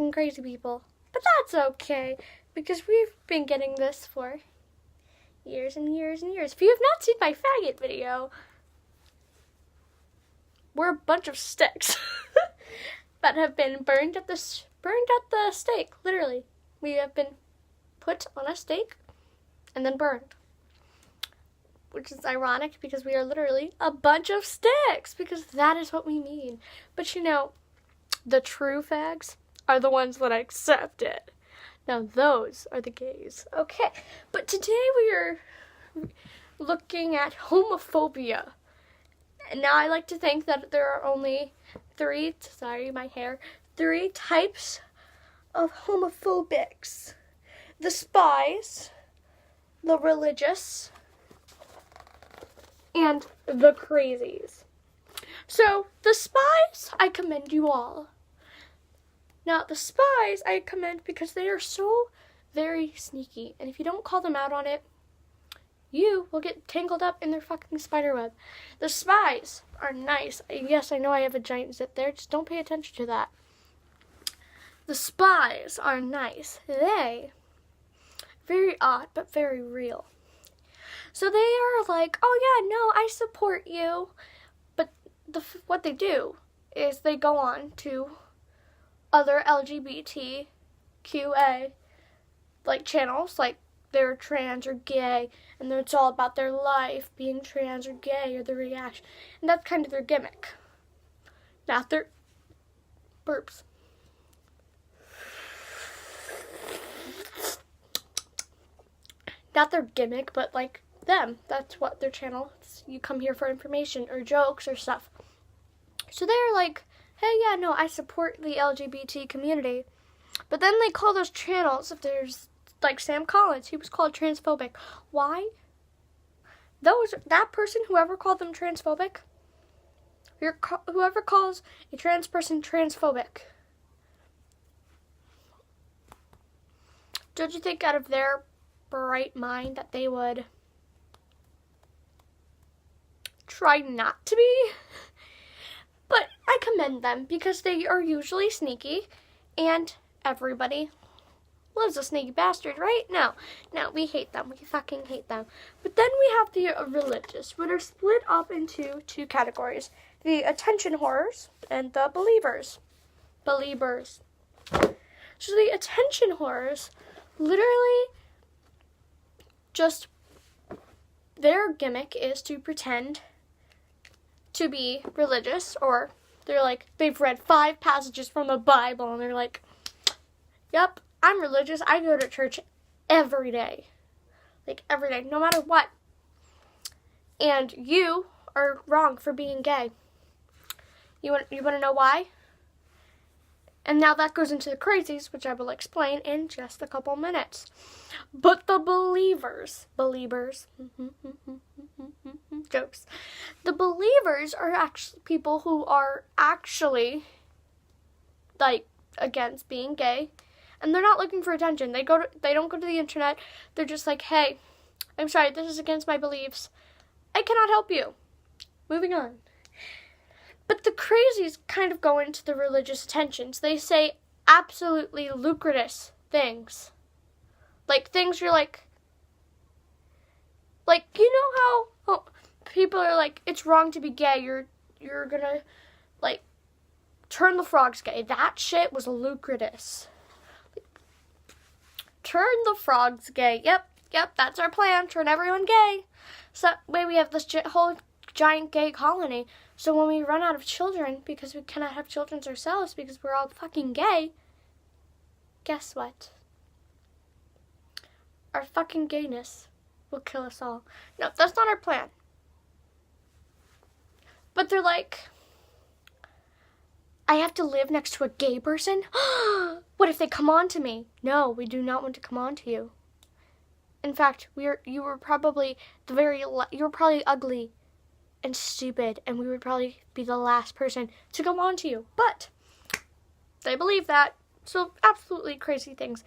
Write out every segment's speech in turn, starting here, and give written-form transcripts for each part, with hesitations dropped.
fucking crazy people. But that's okay, because we've been getting this for years and years and years. If you have not seen my faggot video, we're a bunch of sticks that have been burned at the stake, literally. We have been put on a stake and then burned. Which is ironic because we are literally a bunch of sticks, because that is what we mean. But you know, the true fags are the ones that accept it. Now those are the gays. Okay, but today we are looking at homophobia. And now I like to think that there are only three types of homophobics. The spies, the religious, and the crazies. So, the spies, I commend you all. Now, the spies, I commend because they are so very sneaky. And if you don't call them out on it, you will get tangled up in their fucking spider web. The spies are nice. Yes, I know I have a giant zit there. Just don't pay attention to that. The spies are nice. They, very odd, but very real. So they are like, oh yeah, no, I support you. But what they do is they go on to other LGBTQA like channels, like they're trans or gay, and it's all about their life being trans or gay or the reaction. And that's kind of their gimmick. Not their burps. Not their gimmick, but like them. That's what their channel is. You come here for information or jokes or stuff. So they're like, hey, yeah, no, I support the LGBT community. But then they call those channels, if there's like Sam Collins, he was called transphobic. Why? That person, whoever called them transphobic, whoever calls a trans person transphobic, don't you think out of their bright mind that they would try not to be? But I commend them because they are usually sneaky, and everybody loves a sneaky bastard, right? No, we hate them. We fucking hate them. But then we have the religious, which are split up into two categories. The attention whores and the believers. So the attention whores, literally, just their gimmick is to pretend to be religious, or they're like, they've read 5 passages from the Bible, and they're like, yep, I'm religious. I go to church every day. Like, every day, no matter what. And you are wrong for being gay. You want to know why? And now that goes into the crazies, which I will explain in just a couple minutes. But the believers, jokes. The believers are actually people who are actually, like, against being gay. And they're not looking for attention. They don't go to the internet. They're just like, hey, I'm sorry, this is against my beliefs. I cannot help you. Moving on. But the crazies kind of go into the religious attentions. They say absolutely lucrative things. Like things you're like, you know how people are like, it's wrong to be gay. You're gonna, like, turn the frogs gay. That shit was lucrative. Turn the frogs gay. Yep, that's our plan. Turn everyone gay. So that way we have this whole giant gay colony. So when we run out of children, because we cannot have children ourselves because we're all fucking gay, guess what? Our fucking gayness will kill us all. No, that's not our plan. But they're like, I have to live next to a gay person? What if they come on to me? No, we do not want to come on to you. In fact, you were probably ugly and stupid, and we would probably be the last person to come on to you. But they believe that, so absolutely crazy things.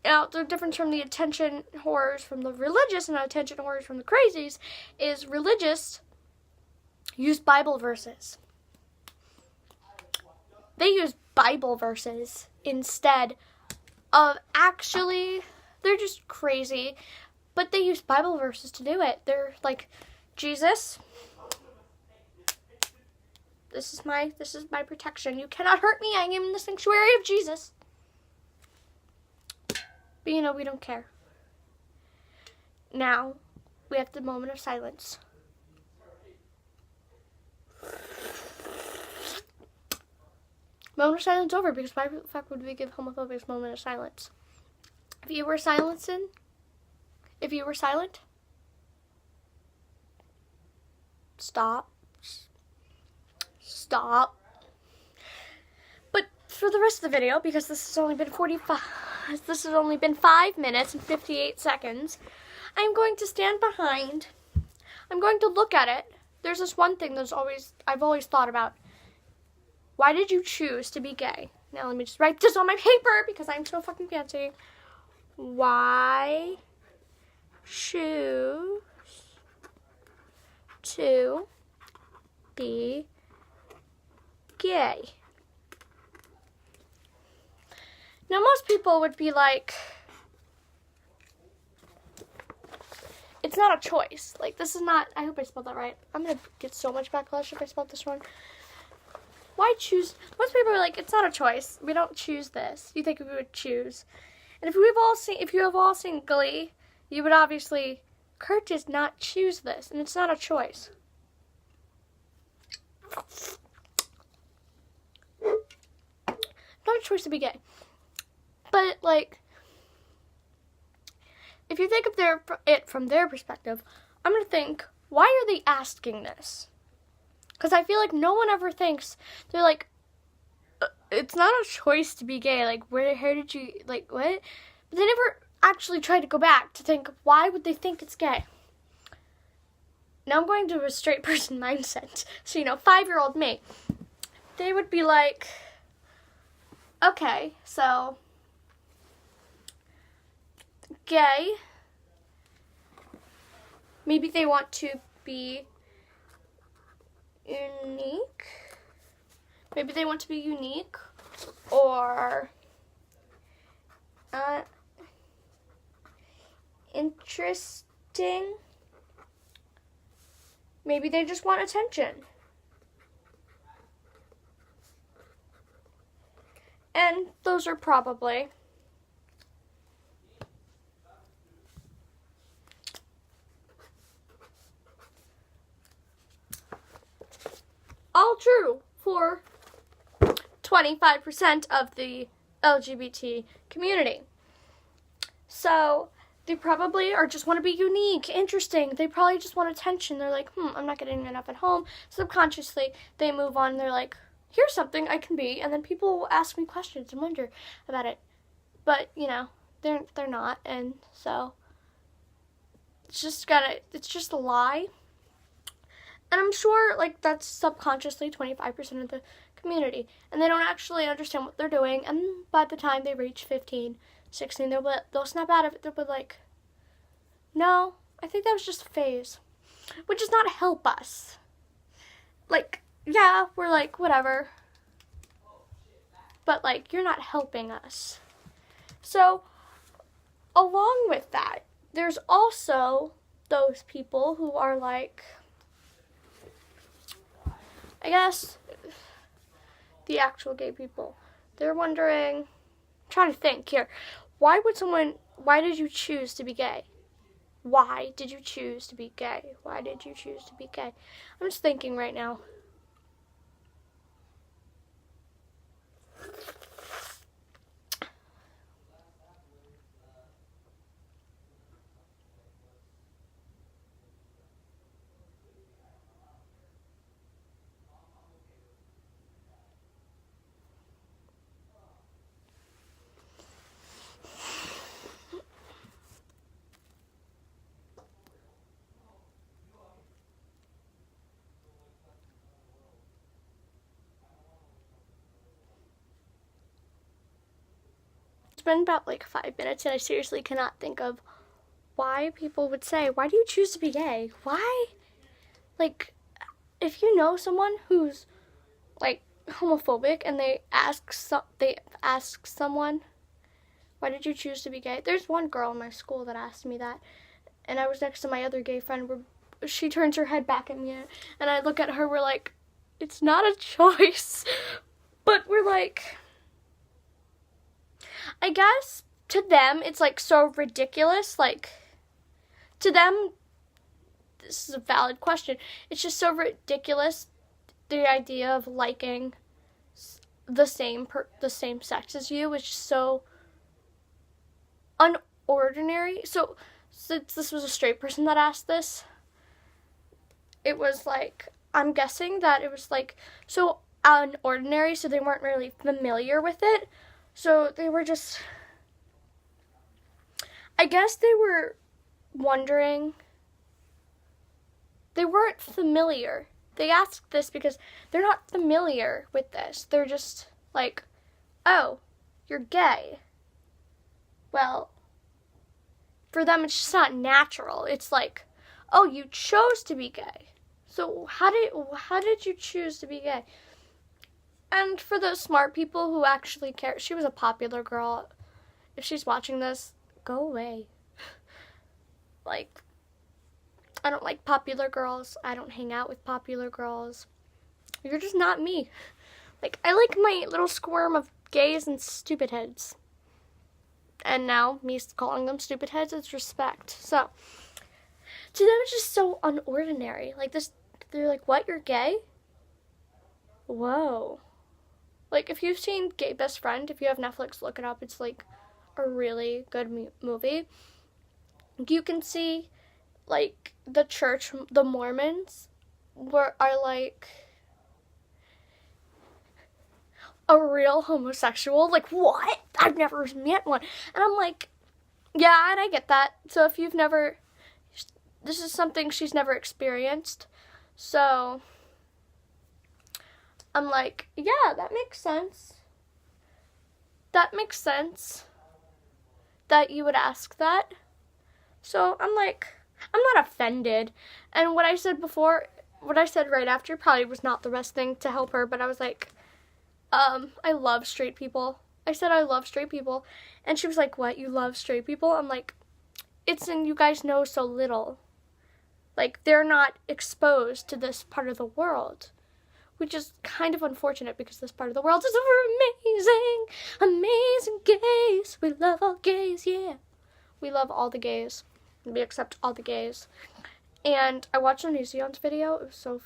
Now, the difference from the attention whores from the religious and attention whores from the crazies is religious use Bible verses. they use Bible verses instead of actually, they're just crazy, but they use Bible verses to do it. They're like, Jesus, this is my protection. You cannot hurt me. I am in the sanctuary of Jesus. But we don't care. Now, we have the moment of silence. Moment of silence over, because why the fuck would we give homophobia a moment of silence? If you were silent, stop. But for the rest of the video, because this has only been 5 minutes and 58 seconds, I'm going to stand behind. I'm going to look at it. There's this one thing I've always thought about. Why did you choose to be gay? Now let me just write this on my paper because I'm so fucking fancy. Why choose to be gay? Now most people would be like, it's not a choice. Like, this is not, I hope I spelled that right. I'm going to get so much backlash if I spelled this wrong. Why choose? Most people are like, it's not a choice. We don't choose this. You think we would choose. And if you have all seen Glee, you would obviously, Kurt does not choose this, and it's not a choice. Not a choice to be gay. But, like, if you think of it from their perspective, I'm going to think, why are they asking this? Because I feel like no one ever thinks, they're like, it's not a choice to be gay. Like, how did you, like, what? But they never actually try to go back to think, why would they think it's gay? Now I'm going to a straight person mindset. So, 5-year-old me. They would be like, okay, so, gay. Maybe they want to be unique. Maybe they want to be unique, or interesting. Maybe they just want attention. And those are probably all true for 25% of the LGBT community. So they probably just want to be unique, interesting. They probably just want attention. They're like, I'm not getting enough at home. Subconsciously, they move on. They're like, here's something I can be. And then people will ask me questions and wonder about it. But, they're not. And so it's just a lie. And I'm sure, that's subconsciously 25% of the community. And they don't actually understand what they're doing. And by the time they reach 15, 16, they'll snap out of it. They'll be like, no, I think that was just a phase. Which does not help us. Yeah, we're like, whatever. But, you're not helping us. So, along with that, there's also those people who are like, I guess, the actual gay people. They're wondering, I'm trying to think here, why did you choose to be gay? Why did you choose to be gay? Why did you choose to be gay? I'm just thinking right now. It's been about 5 minutes and I seriously cannot think of why people would say, why do you choose to be gay? Why? If you know someone who's homophobic and they ask someone, why did you choose to be gay? There's one girl in my school that asked me that, and I was next to my other gay friend where she turns her head back at me and I look at her, we're like, it's not a choice. But we're like, I guess to them it's like so ridiculous. Like, to them, this is a valid question. It's just so ridiculous, the idea of liking the same sex as you is just so unordinary. So since this was a straight person that asked this, it was like, I'm guessing that it was like so unordinary, so they weren't really familiar with it. So they were just, I guess they were wondering, they weren't familiar. They asked this because they're not familiar with this. They're just like, oh, you're gay. Well, for them it's just not natural. It's like, oh, you chose to be gay. So how did you choose to be gay? And for those smart people who actually care, she was a popular girl. If she's watching this, go away. Like, I don't like popular girls. I don't hang out with popular girls. You're just not me. Like, I like my little squirm of gays and stupid heads. And now, me calling them stupid heads is respect. So, to them, it's just so unordinary. Like, this, they're like, what, you're gay? Whoa. Like, if you've seen Gay Best Friend, if you have Netflix, look it up. It's, like, a really good movie. You can see, like, the church, the Mormons, are, like, a real homosexual. Like, what? I've never met one. And I'm like, yeah, and I get that. So if you've never, this is something she's never experienced. So I'm like, yeah, that makes sense. That makes sense that you would ask that. So I'm like, I'm not offended. And what I said before, what I said right after probably was not the best thing to help her, but I was like, I love straight people. I said I love straight people. And she was like, what, you love straight people? I'm like, it's in you guys know so little. Like, they're not exposed to this part of the world, which is kind of unfortunate because this part of the world is amazing, amazing gays. We love all gays, yeah. We love all the gays. We accept all the gays. And I watched a Nision's video. It was so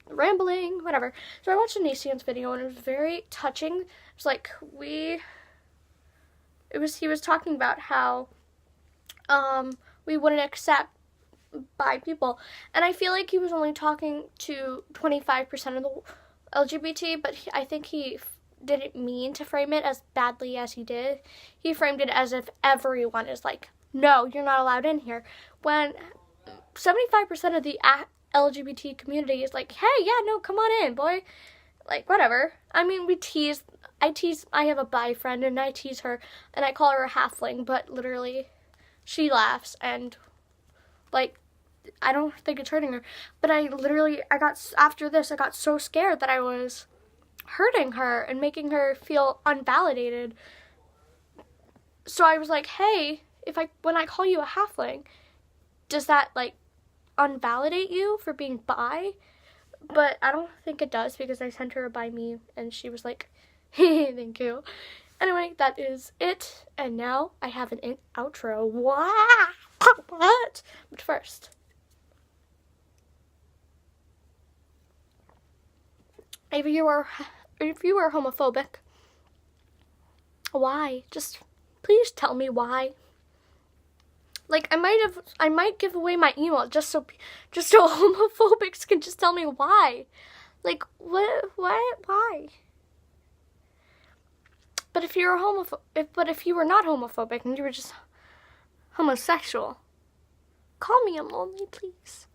rambling, whatever. So I watched a Nision's video and it was very touching. It's like he was talking about how we wouldn't accept bi people. And I feel like he was only talking to 25% of the LGBT, but I think he didn't mean to frame it as badly as he did. He framed it as if everyone is like, no, you're not allowed in here. When 75% of the LGBT community is like, hey, yeah, no, come on in, boy. Like, whatever. I mean, I have a bi friend and I tease her and I call her a halfling, but literally she laughs and, like, I don't think it's hurting her. But after this, I got so scared that I was hurting her and making her feel unvalidated. So I was like, hey, when I call you a halfling, does that, like, unvalidate you for being bi? But I don't think it does because I sent her a bi meme and she was like, hey, thank you. Anyway, that is it. And now I have an outro. What? But first, if you are homophobic, why? Just please tell me why. Like, I might give away my email just so homophobics can just tell me why. Like, why? But if you were not homophobic and you were just homosexual, call me. I'm lonely, please.